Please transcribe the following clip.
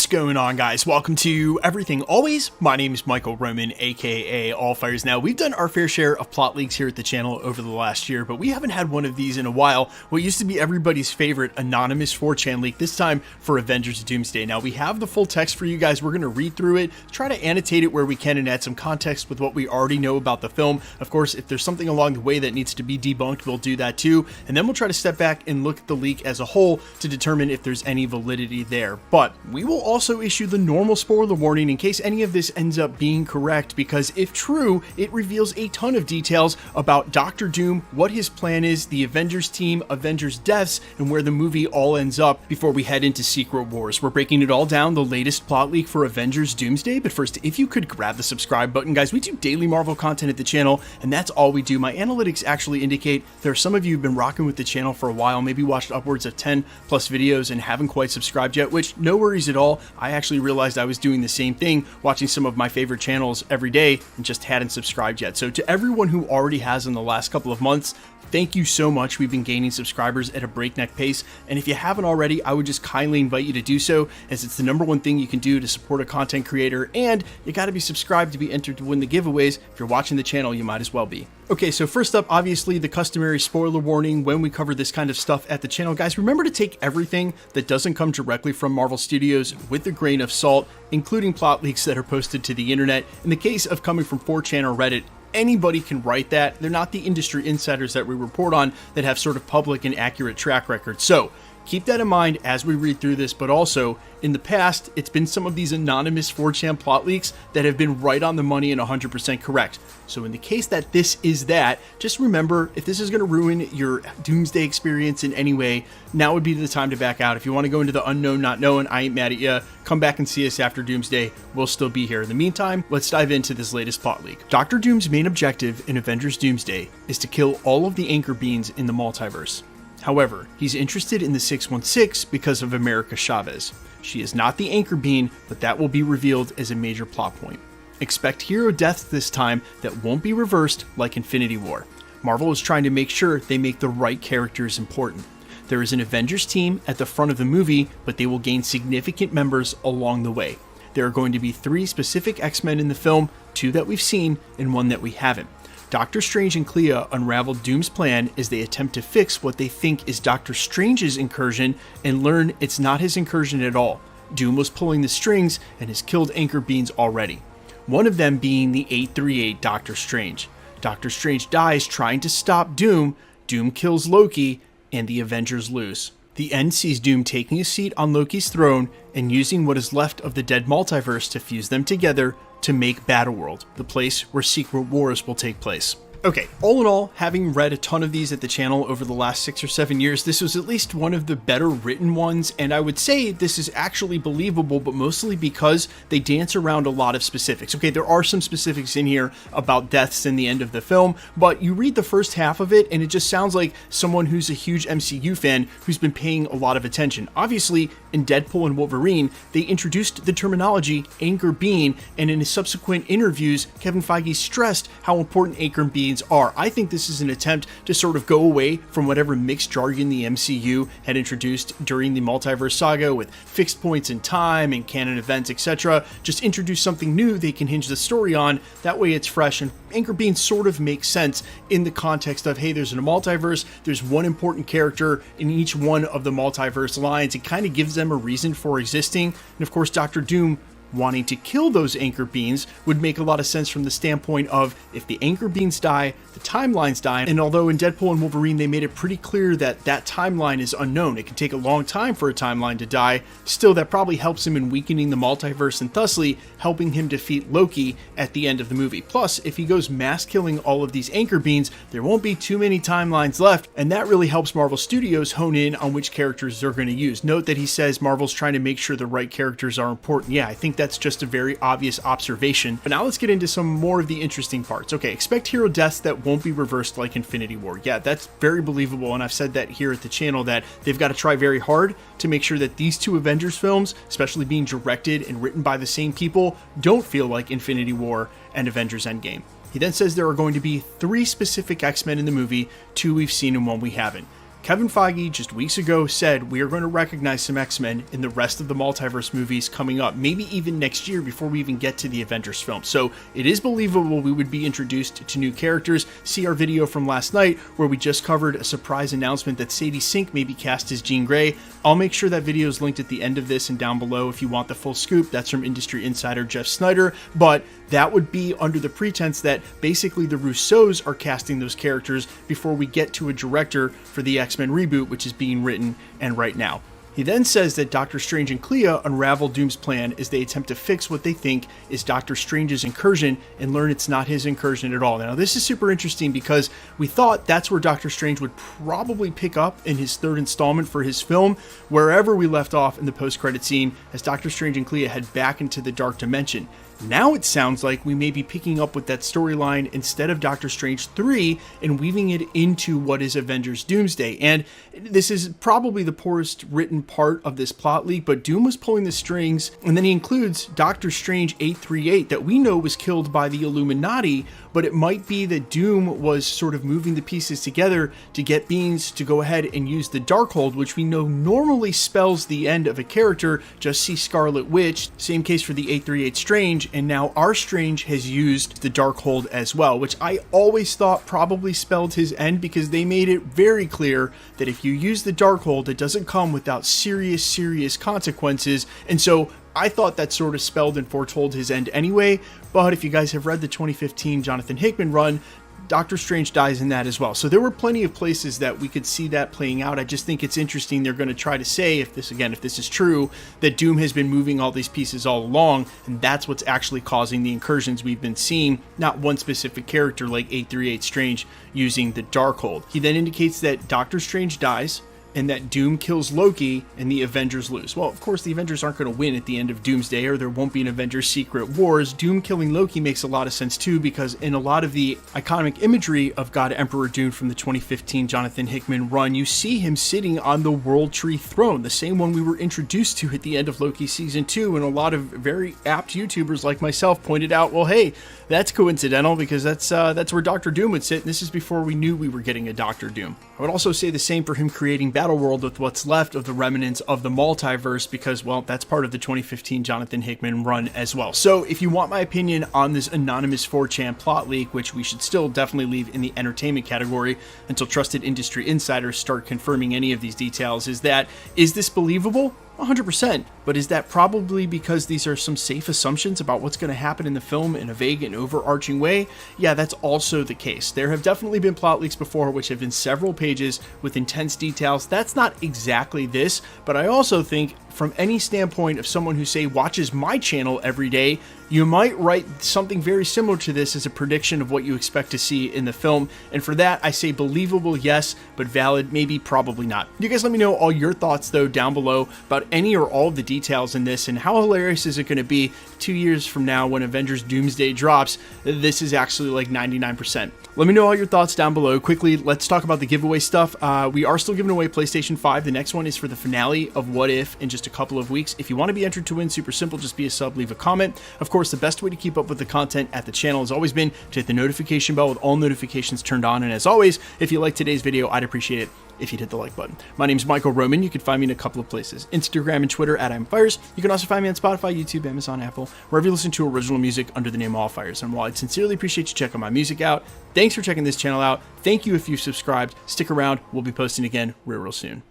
going on, guys? Welcome to Everything Always. My name is Michael Roman, aka Allfires. Now, we've done our fair share of plot leaks here at the channel over the last year, but we haven't had one of these in a while. What used to be everybody's favorite anonymous 4chan leak, this time for Avengers Doomsday. Now, we have the full text for you guys. We're going to read through it, try to annotate it where we can, and add some context with what we already know about the film. Of course, if there's something along the way that needs to be debunked, we'll do that too. And then we'll try to step back and look at the leak as a whole to determine if there's any validity there. But we will also issue the normal spoiler warning in case any of this ends up being correct, because if true, it reveals a ton of details about Doctor Doom, what his plan is, the Avengers team, Avengers deaths, and where the movie all ends up before we head into Secret Wars. We're breaking it all down, the latest plot leak for Avengers Doomsday. But first, if you could grab the subscribe button, guys, we do daily Marvel content at the channel, and that's all we do. My analytics actually indicate there are some of you who've been rocking with the channel for a while, maybe watched upwards of 10 plus videos and haven't quite subscribed yet, which no worries at all. I actually realized I was doing the same thing, watching some of my favorite channels every day and just hadn't subscribed yet. So to everyone who already has in the last couple of months, thank you so much. We've been gaining subscribers at a breakneck pace, and if you haven't already, I would just kindly invite you to do so, as it's the #1 thing you can do to support a content creator, and you got to be subscribed to be entered to win the giveaways. If you're watching the channel, you might as well be. Okay, so first up, obviously the customary spoiler warning when we cover this kind of stuff at the channel. Guys, remember to take everything that doesn't come directly from Marvel Studios with a grain of salt, including plot leaks that are posted to the internet. In the case of coming from 4chan or Reddit, anybody can write that. They're not the industry insiders that we report on that have sort of public and accurate track records. So keep that in mind as we read through this, but also in the past, it's been some of these anonymous 4chan plot leaks that have been right on the money and 100% correct. So in the case that this is that, just remember, if this is going to ruin your Doomsday experience in any way, now would be the time to back out. If you want to go into the unknown, not known, I ain't mad at you. Come back and see us after Doomsday. We'll still be here. In the meantime, let's dive into this latest plot leak. Doctor Doom's main objective in Avengers Doomsday is to kill all of the anchor beans in the multiverse. However, he's interested in the 616 because of America Chavez. She is not the anchor bean, but that will be revealed as a major plot point. Expect hero deaths this time that won't be reversed like Infinity War. Marvel is trying to make sure they make the right characters important. There is an Avengers team at the front of the movie, but they will gain significant members along the way. There are going to be 3 specific X-Men in the film, 2 that we've seen and 1 that we haven't. Doctor Strange and Clea unravel Doom's plan as they attempt to fix what they think is Doctor Strange's incursion and learn it's not his incursion at all. Doom was pulling the strings and has killed anchor beans already. One of them being the 838 Doctor Strange. Doctor Strange dies trying to stop Doom, Doom kills Loki, and the Avengers lose. The end sees Doom taking a seat on Loki's throne and using what is left of the dead multiverse to fuse them together to make Battleworld, the place where Secret Wars will take place. Okay, all in all, having read a ton of these at the channel over the last 6 or 7 years, this was at least one of the better written ones, and I would say this is actually believable, but mostly because they dance around a lot of specifics. Okay, there are some specifics in here about deaths in the end of the film, but you read the first half of it, and it just sounds like someone who's a huge MCU fan who's been paying a lot of attention. Obviously, in Deadpool and Wolverine, they introduced the terminology anchor bean, and in his subsequent interviews, Kevin Feige stressed how important anchor beans are. I think this is an attempt to sort of go away from whatever mixed jargon the MCU had introduced during the multiverse saga with fixed points in time and canon events, etc. Just introduce something new they can hinge the story on. That way it's fresh, and anchor beans sort of makes sense in the context of, hey, there's a multiverse, there's one important character in each one of the multiverse lines. It kind of gives them a reason for existing. And of course, Doctor Doom wanting to kill those anchor beans would make a lot of sense from the standpoint of, if the anchor beans die, the timelines die. And although in Deadpool and Wolverine they made it pretty clear that that timeline is unknown, it can take a long time for a timeline to die, still that probably helps him in weakening the multiverse and thusly helping him defeat Loki at the end of the movie. Plus, if he goes mass killing all of these anchor beans, there won't be too many timelines left, and that really helps Marvel Studios hone in on which characters they're going to use. Note that he says Marvel's trying to make sure the right characters are important. Yeah, I think that's just a very obvious observation. But now let's get into some more of the interesting parts. Okay, expect hero deaths that won't be reversed like Infinity War. Yeah, that's very believable, and I've said that here at the channel, that they've got to try very hard to make sure that these 2 Avengers films, especially being directed and written by the same people, don't feel like Infinity War and Avengers Endgame. He then says there are going to be 3 specific X-Men in the movie, 2 we've seen and 1 we haven't. Kevin Feige just weeks ago said we are going to recognize some X-Men in the rest of the multiverse movies coming up, maybe even next year before we even get to the Avengers film. So it is believable we would be introduced to new characters. See our video from last night where we just covered a surprise announcement that Sadie Sink may be cast as Jean Grey. I'll make sure that video is linked at the end of this and down below if you want the full scoop. That's from industry insider Jeff Snyder, but that would be under the pretense that basically the Russos are casting those characters before we get to a director for the X-Men reboot, which is being written and right now. He then says that Doctor Strange and Clea unravel Doom's plan as they attempt to fix what they think is Doctor Strange's incursion and learn it's not his incursion at all. Now, this is super interesting because we thought that's where Doctor Strange would probably pick up in his third installment for his film, wherever we left off in the post-credit scene as Doctor Strange and Clea head back into the Dark Dimension. Now it sounds like we may be picking up with that storyline instead of Doctor Strange 3 and weaving it into what is Avengers Doomsday. And this is probably the poorest written part of this plot leak, but Doom was pulling the strings, and then he includes Doctor Strange 838 that we know was killed by the Illuminati, but it might be that Doom was sort of moving the pieces together to get beings to go ahead and use the Darkhold, which we know normally spells the end of a character. Just see Scarlet Witch, same case for the 838 Strange, and now our Strange has used the Darkhold as well, which I always thought probably spelled his end because they made it very clear that if you use the Darkhold, it doesn't come without serious consequences, and so I thought that sort of spelled and foretold his end anyway. But if you guys have read the 2015 Jonathan Hickman run, Doctor Strange dies in that as well. So there were plenty of places that we could see that playing out. I just think it's interesting they're going to try to say, if this is true, that Doom has been moving all these pieces all along, and that's what's actually causing the incursions we've been seeing, not one specific character like 838 Strange using the Darkhold. He then indicates that Doctor Strange dies, and that Doom kills Loki and the Avengers lose. Well, of course, the Avengers aren't going to win at the end of Doomsday, or there won't be an Avengers Secret Wars. Doom killing Loki makes a lot of sense too, because in a lot of the iconic imagery of God Emperor Doom from the 2015 Jonathan Hickman run, you see him sitting on the World Tree throne, the same one we were introduced to at the end of Loki season 2, and a lot of very apt YouTubers like myself pointed out, well, hey, that's coincidental because that's where Dr. Doom would sit, and this is before we knew we were getting a Dr. Doom. I would also say the same for him creating Battleworld with what's left of the remnants of the multiverse because, well, that's part of the 2015 Jonathan Hickman run as well. So if you want my opinion on this anonymous 4chan plot leak, which we should still definitely leave in the entertainment category until trusted industry insiders start confirming any of these details, is this believable? 100%, but is that probably because these are some safe assumptions about what's going to happen in the film in a vague and overarching way? Yeah, that's also the case. There have definitely been plot leaks before which have been several pages with intense details. That's not exactly this, but I also think from any standpoint of someone who, say, watches my channel every day, you might write something very similar to this as a prediction of what you expect to see in the film. And for that, I say believable, yes, but valid, maybe, probably not. You guys let me know all your thoughts, though, down below about any or all of the details in this, and how hilarious is it going to be 2 years from now when Avengers Doomsday drops, this is actually like 99%. Let me know all your thoughts down below. Quickly, let's talk about the giveaway stuff. We are still giving away PlayStation 5. The next one is for the finale of What If in just a couple of weeks. If you want to be entered to win, super simple, just be a sub, leave a comment. Of course, the best way to keep up with the content at the channel has always been to hit the notification bell with all notifications turned on. And as always, if you like today's video, I'd appreciate it if you'd hit the like button. My name's Michael Roman. You can find me in a couple of places: Instagram and Twitter at @I'mFires. You can also find me on Spotify, YouTube, Amazon, Apple, wherever you listen to original music under the name All Fires. And while I'd sincerely appreciate you checking my music out, thanks for checking this channel out. Thank you if you've subscribed. Stick around. We'll be posting again real soon.